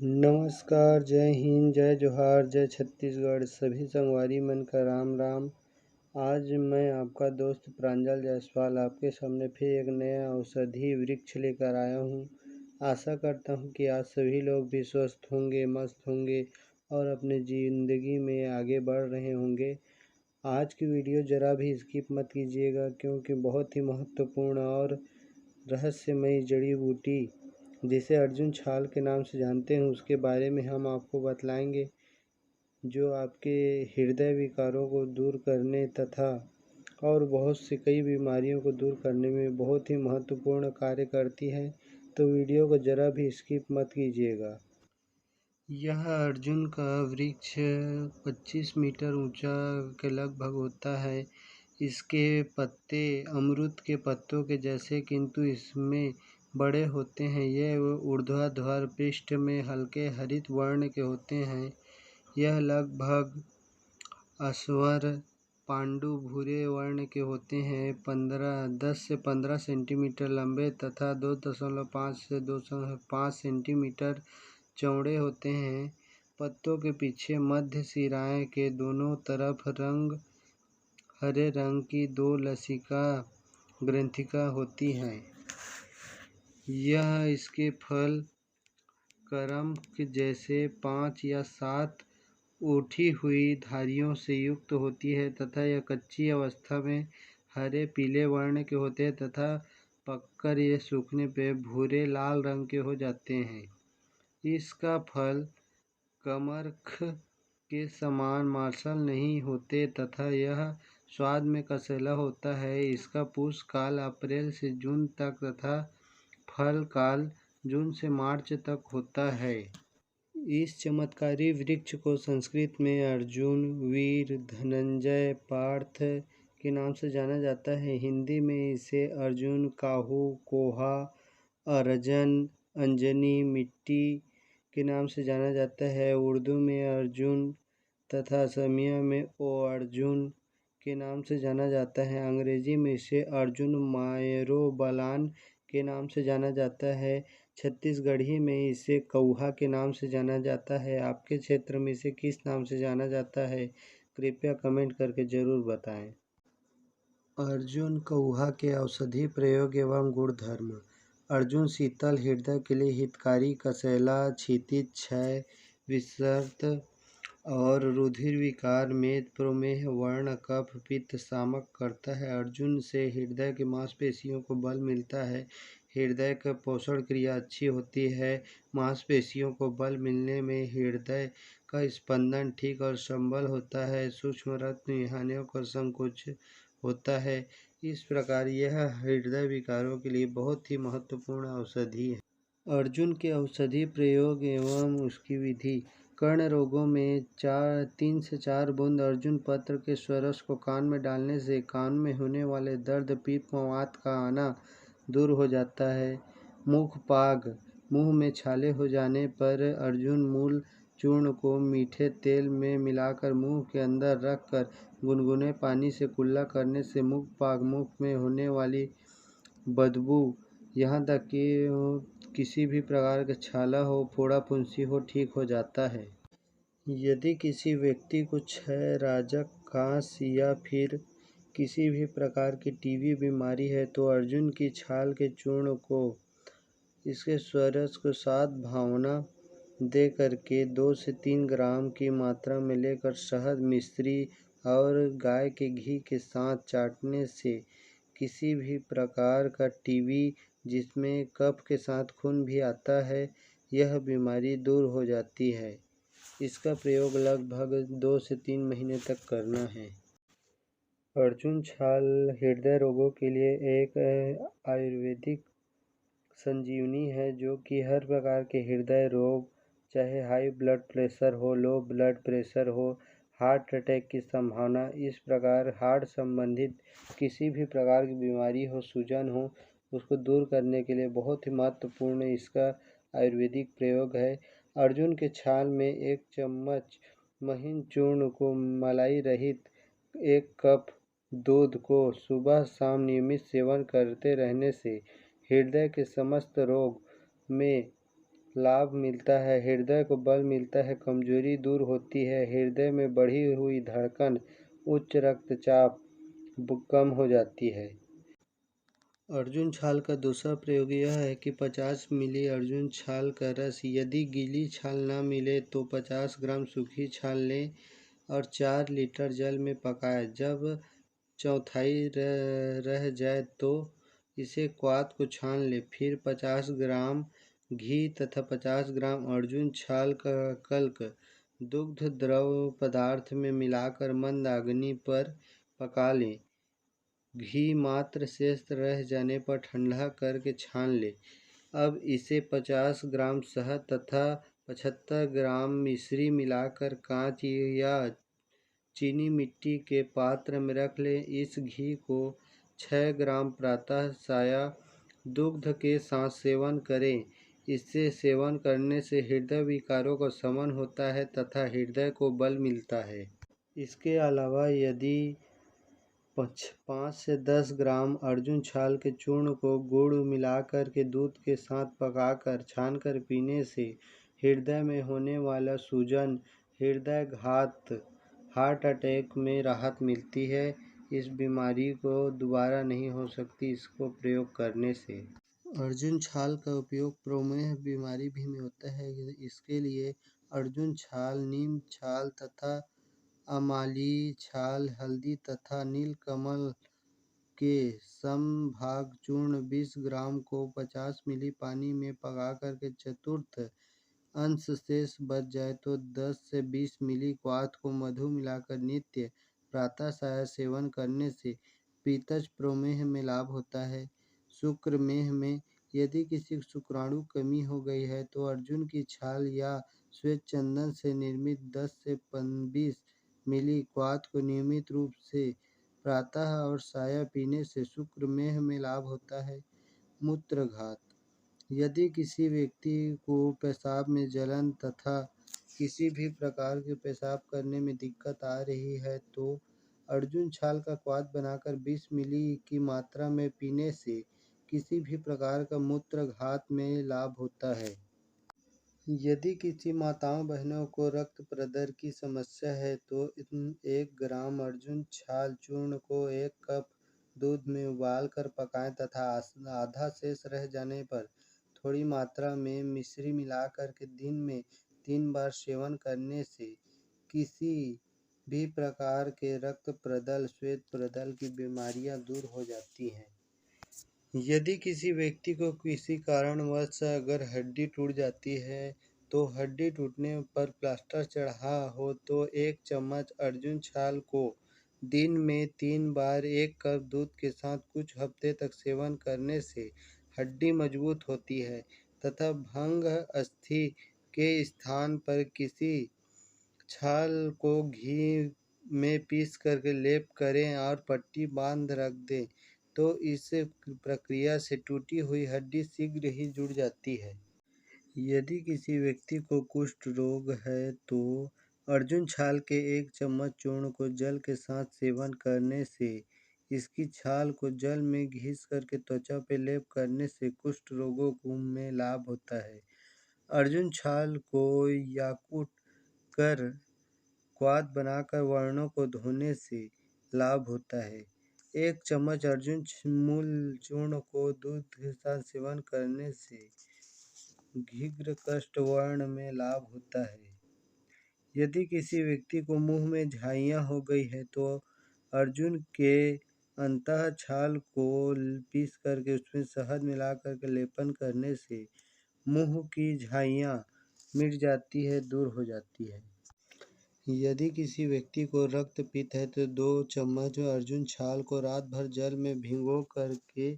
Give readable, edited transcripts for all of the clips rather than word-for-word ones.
नमस्कार, जय हिंद, जय जोहार, जय छत्तीसगढ़। सभी संगवारी मन का राम राम। आज मैं आपका दोस्त प्रांजल जायसवाल आपके सामने फिर एक नया औषधि वृक्ष लेकर आया हूँ। आशा करता हूँ कि आज सभी लोग भी स्वस्थ होंगे, मस्त होंगे और अपने ज़िंदगी में आगे बढ़ रहे होंगे। आज की वीडियो ज़रा भी स्किप मत कीजिएगा, क्योंकि बहुत ही महत्वपूर्ण और रहस्यमयी जड़ी बूटी जिसे अर्जुन छाल के नाम से जानते हैं, उसके बारे में हम आपको बतलाएंगे, जो आपके हृदय विकारों को दूर करने तथा और बहुत सी कई बीमारियों को दूर करने में बहुत ही महत्वपूर्ण कार्य करती है। तो वीडियो को ज़रा भी स्किप मत कीजिएगा। यह अर्जुन का वृक्ष 25 मीटर ऊंचा के लगभग होता है। इसके पत्ते अमरूद के पत्तों के जैसे किंतु इसमें बड़े होते हैं। यह ऊर्ध्वाधर पृष्ठ में हल्के हरित वर्ण के होते हैं। यह लगभग अस्वर पांडु भूरे वर्ण के होते हैं। 10 से 15 सेंटीमीटर लंबे तथा 2.5 से 2.5 सेंटीमीटर चौड़े होते हैं। पत्तों के पीछे मध्य सिराएं के दोनों तरफ हरे रंग की 2 लसिका ग्रंथिका होती हैं। यह इसके फल करम के जैसे 5 या 7 उठी हुई धारियों से युक्त होती है तथा यह कच्ची अवस्था में हरे पीले वर्ण के होते हैं तथा पककर ये सूखने पे भूरे लाल रंग के हो जाते हैं। इसका फल कमरख के समान मांसल नहीं होते तथा यह स्वाद में कसैला होता है। इसका पुष्प काल अप्रैल से जून तक तथा फल काल जून से मार्च तक होता है। इस चमत्कारी वृक्ष को संस्कृत में अर्जुन, वीर, धनंजय, पार्थ के नाम से जाना जाता है। हिंदी में इसे अर्जुन, काहू, कोहा, अर्जन, अंजनी, मिट्टी के नाम से जाना जाता है। उर्दू में अर्जुन तथा असमिया में ओ अर्जुन के नाम से जाना जाता है। अंग्रेजी में इसे अर्जुन मायरोबलान के नाम से जाना जाता है। छत्तीसगढ़ी में इसे कौहा के नाम से जाना जाता है। आपके क्षेत्र में इसे किस नाम से जाना जाता है, कृपया कमेंट करके ज़रूर बताएं। अर्जुन कौहा के औषधि प्रयोग एवं गुणधर्म। अर्जुन शीतल हृदय के लिए हितकारी, कसैला, क्षितिज, क्षय, विषर्त और रुधिर विकार में प्रमेह, वर्ण, कफ, पित्त शामक करता है। अर्जुन से हृदय की मांसपेशियों को बल मिलता है। हृदय का पोषण क्रिया अच्छी होती है। मांसपेशियों को बल मिलने में हृदय का स्पंदन ठीक और संबल होता है। सूक्ष्म रक्त इहानियों का संकुच होता है। इस प्रकार यह हृदय विकारों के लिए बहुत ही महत्वपूर्ण औषधि है। अर्जुन के औषधि प्रयोग एवं उसकी विधि। कर्ण रोगों में 3 से 4 बूंद अर्जुन पत्र के स्वरस को कान में डालने से कान में होने वाले दर्द, पीप, मवात का आना दूर हो जाता है। मुख पाग, मुंह में छाले हो जाने पर अर्जुन मूल चूर्ण को मीठे तेल में मिलाकर मुंह के अंदर रखकर गुनगुने पानी से कुल्ला करने से मुख पाग, मुख में होने वाली बदबू, यहाँ तक कि किसी भी प्रकार का छाला हो, फोड़ा फुंसी हो, ठीक हो जाता है। यदि किसी व्यक्ति को क्षय, राजक, कांस या फिर किसी भी प्रकार की टीबी बीमारी है तो अर्जुन की छाल के चूर्ण को इसके स्वरस को 7 भावना दे करके 2 से 3 ग्राम की मात्रा में लेकर शहद, मिश्री और गाय के घी के साथ चाटने से किसी भी प्रकार का टीबी, जिसमें कफ के साथ खून भी आता है, यह बीमारी दूर हो जाती है। इसका प्रयोग लगभग 2 से 3 महीने तक करना है। अर्जुन छाल हृदय रोगों के लिए एक आयुर्वेदिक संजीवनी है, जो कि हर प्रकार के हृदय रोग, चाहे हाई ब्लड प्रेशर हो, लो ब्लड प्रेशर हो, हार्ट अटैक की संभावना, इस प्रकार हार्ट संबंधित किसी भी प्रकार की बीमारी हो, सूजन हो, उसको दूर करने के लिए बहुत ही महत्वपूर्ण इसका आयुर्वेदिक प्रयोग है। अर्जुन के छाल में 1 चम्मच महीन चूर्ण को मलाई रहित 1 कप दूध को सुबह शाम नियमित सेवन करते रहने से हृदय के समस्त रोग में लाभ मिलता है, हृदय को बल मिलता है, कमजोरी दूर होती है, हृदय में बढ़ी हुई धड़कन, उच्च रक्तचाप कम हो जाती है। अर्जुन छाल का दूसरा प्रयोग यह है कि 50 मिली अर्जुन छाल का रस, यदि गीली छाल न मिले तो 50 ग्राम सूखी छाल लें और 4 लीटर जल में पकाएं। जब चौथाई रह जाए तो इसे क्वाथ को छान लें। फिर 50 ग्राम घी तथा 50 ग्राम अर्जुन छाल का कल्क दुग्ध द्रव पदार्थ में मिलाकर मंद अग्नि पर पका लें। घी मात्र शेष रह जाने पर ठंडा करके छान लें। अब इसे 50 ग्राम शहद तथा 75 ग्राम मिश्री मिलाकर कांच या चीनी मिट्टी के पात्र में रख लें। इस घी को 6 ग्राम प्रातः साया दुग्ध के साथ सेवन करें। इससे सेवन करने से हृदय विकारों का शमन होता है तथा हृदय को बल मिलता है। इसके अलावा यदि 5 से 10 ग्राम अर्जुन छाल के चूर्ण को गुड़ मिलाकर के दूध के साथ पकाकर छानकर पीने से हृदय में होने वाला सूजन, हृदयाघात, हार्ट अटैक में राहत मिलती है। इस बीमारी को दोबारा नहीं हो सकती इसको प्रयोग करने से। अर्जुन छाल का उपयोग प्रमेह बीमारी भी में होता है। इसके लिए अर्जुन छाल, नीम छाल तथा अमाली छाल, हल्दी तथा नीलकमल के समभाग चूर्ण 20 ग्राम को 50 मिली पानी में पकाकर के चतुर्थ अंश शेष बच जाए तो 10 से 20 मिली क्वाथ को मधु मिलाकर नित्य प्रातः साय सेवन करने से पीत्तज प्रमेह में लाभ होता है। शुक्रमेह में यदि किसी शुक्राणु कमी हो गई है तो अर्जुन की छाल या श्वेत चंदन से निर्मित 10 से 20 मिली क्वाथ को नियमित रूप से प्रातः और साया पीने से शुक्रमेह में लाभ होता है। मूत्रघात, यदि किसी व्यक्ति को पेशाब में जलन तथा किसी भी प्रकार के पेशाब करने में दिक्कत आ रही है तो अर्जुन छाल का क्वाथ बनाकर 20 मिली की मात्रा में पीने से किसी भी प्रकार का मूत्रघात में लाभ होता है। यदि किसी माताओं बहनों को रक्त प्रदर की समस्या है तो 1 ग्राम अर्जुन छाल चूर्ण को 1 कप दूध में उबाल कर पकाएं तथा आधा शेष रह जाने पर थोड़ी मात्रा में मिश्री मिलाकर के दिन में 3 बार सेवन करने से किसी भी प्रकार के रक्त प्रदल, श्वेत प्रदल की बीमारियां दूर हो जाती हैं। यदि किसी व्यक्ति को किसी कारणवश अगर हड्डी टूट जाती है तो हड्डी टूटने पर प्लास्टर चढ़ा हो तो 1 चम्मच अर्जुन छाल को दिन में 3 बार 1 कप दूध के साथ कुछ हफ्ते तक सेवन करने से हड्डी मजबूत होती है तथा भंग अस्थि के स्थान पर किसी छाल को घी में पीस करके लेप करें और पट्टी बांध रख दें तो इस प्रक्रिया से टूटी हुई हड्डी शीघ्र ही जुड़ जाती है। यदि किसी व्यक्ति को कुष्ठ रोग है तो अर्जुन छाल के 1 चम्मच चूर्ण को जल के साथ सेवन करने से इसकी छाल को जल में घिस करके त्वचा पे लेप करने से कुष्ठ रोगों को में लाभ होता है। अर्जुन छाल को याकुट कर क्वाथ बनाकर वर्णों को धोने से लाभ होता है। 1 चम्मच अर्जुन मूल चूर्ण को दूध के साथ सेवन करने से शीघ्र कष्ट वर्ण में लाभ होता है। यदि किसी व्यक्ति को मुंह में झाइयाँ हो गई है तो अर्जुन के अंतः छाल को पीस करके उसमें शहद मिला करके लेपन करने से मुंह की झाइयाँ मिट जाती है, दूर हो जाती है। यदि किसी व्यक्ति को रक्तपित्त है तो 2 चम्मच अर्जुन छाल को रात भर जल में भिगो करके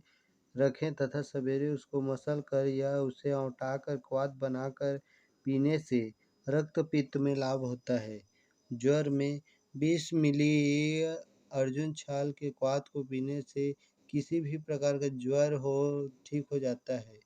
रखें तथा सवेरे उसको मसल कर या उसे औंटाकर क्वाथ बनाकर पीने से रक्तपित्त में लाभ होता है। ज्वर में 20 मिली अर्जुन छाल के क्वाथ को पीने से किसी भी प्रकार का ज्वर हो ठीक हो जाता है।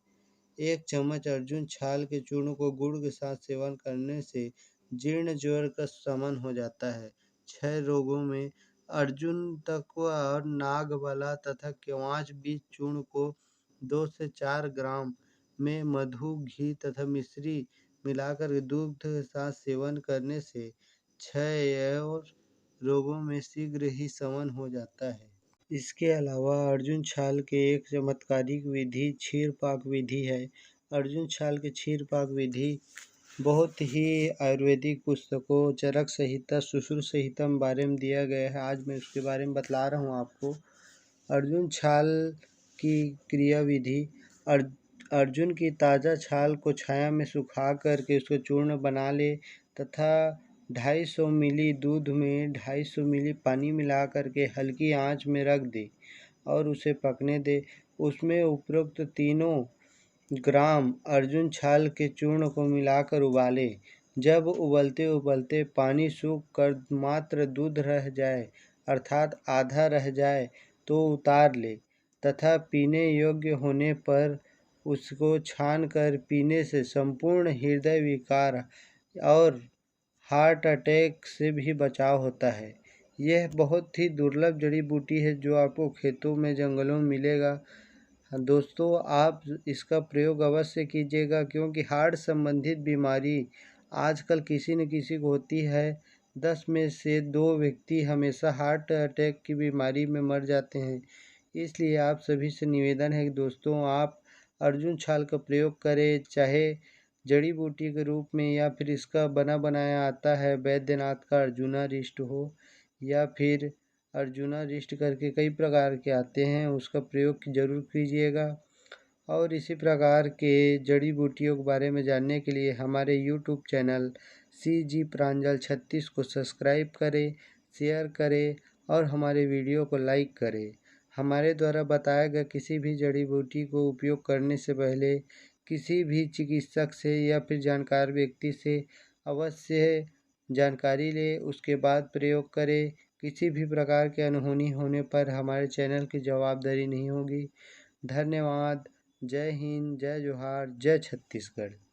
1 चम्मच अर्जुन छाल के चूर्ण को गुड़ के साथ सेवन करने से जीर्ण ज्वर का शमन हो जाता है। क्षय रोगों में अर्जुन तत्व और नागबला तथा केवांच बीज चूर्ण को 2 से 4 ग्राम में मधु, घी तथा मिश्री मिलाकर दूध के साथ सेवन करने से क्षय और रोगों में शीघ्र ही शमन हो जाता है। इसके अलावा अर्जुन छाल के एक चमत्कारिक विधि क्षीर पाक विधि है। अर्जुन छाल की क्षीर पाक विधि बहुत ही आयुर्वेदिक पुस्तकों चरक संहिता, सुश्रुत संहिता में बारे में दिया गया है। आज मैं उसके बारे में बतला रहा हूँ आपको। अर्जुन छाल की क्रिया विधि। अर्जुन की ताज़ा छाल को छाया में सुखा करके उसको चूर्ण बना ले तथा 250 मिली दूध में 250 मिली पानी मिला करके हल्की आंच में रख दे और उसे पकने दे। उसमें उपरोक्त 3 ग्राम अर्जुन छाल के चूर्ण को मिलाकर उबाले। जब उबलते उबलते पानी सूख कर मात्र दूध रह जाए अर्थात आधा रह जाए तो उतार ले तथा पीने योग्य होने पर उसको छान कर पीने से संपूर्ण हृदय विकार और हार्ट अटैक से भी बचाव होता है। यह बहुत ही दुर्लभ जड़ी बूटी है जो आपको खेतों में, जंगलों में मिलेगा। दोस्तों, आप इसका प्रयोग अवश्य कीजिएगा क्योंकि हार्ट संबंधित बीमारी आजकल किसी न किसी को होती है। 10 में से 2 व्यक्ति हमेशा हार्ट अटैक की बीमारी में मर जाते हैं। इसलिए आप सभी से निवेदन है कि दोस्तों आप अर्जुन छाल का प्रयोग करें, चाहे जड़ी बूटी के रूप में या फिर इसका बना बनाया आता है वैद्यनाथ का अर्जुनारिष्ट हो या फिर अर्जुनारिष्ट करके कई प्रकार के आते हैं, उसका प्रयोग ज़रूर कीजिएगा। और इसी प्रकार के जड़ी बूटियों के बारे में जानने के लिए हमारे यूट्यूब चैनल CG प्रांजल 36 को सब्सक्राइब करें, शेयर करें और हमारे वीडियो को लाइक करें। हमारे द्वारा बताया गया किसी भी जड़ी बूटी को उपयोग करने से पहले किसी भी चिकित्सक से या फिर जानकार व्यक्ति से अवश्य जानकारी लें, उसके बाद प्रयोग करें। किसी भी प्रकार की अनहोनी होने पर हमारे चैनल की जवाबदारी नहीं होगी। धन्यवाद। जय हिंद, जय जोहार, जय छत्तीसगढ़।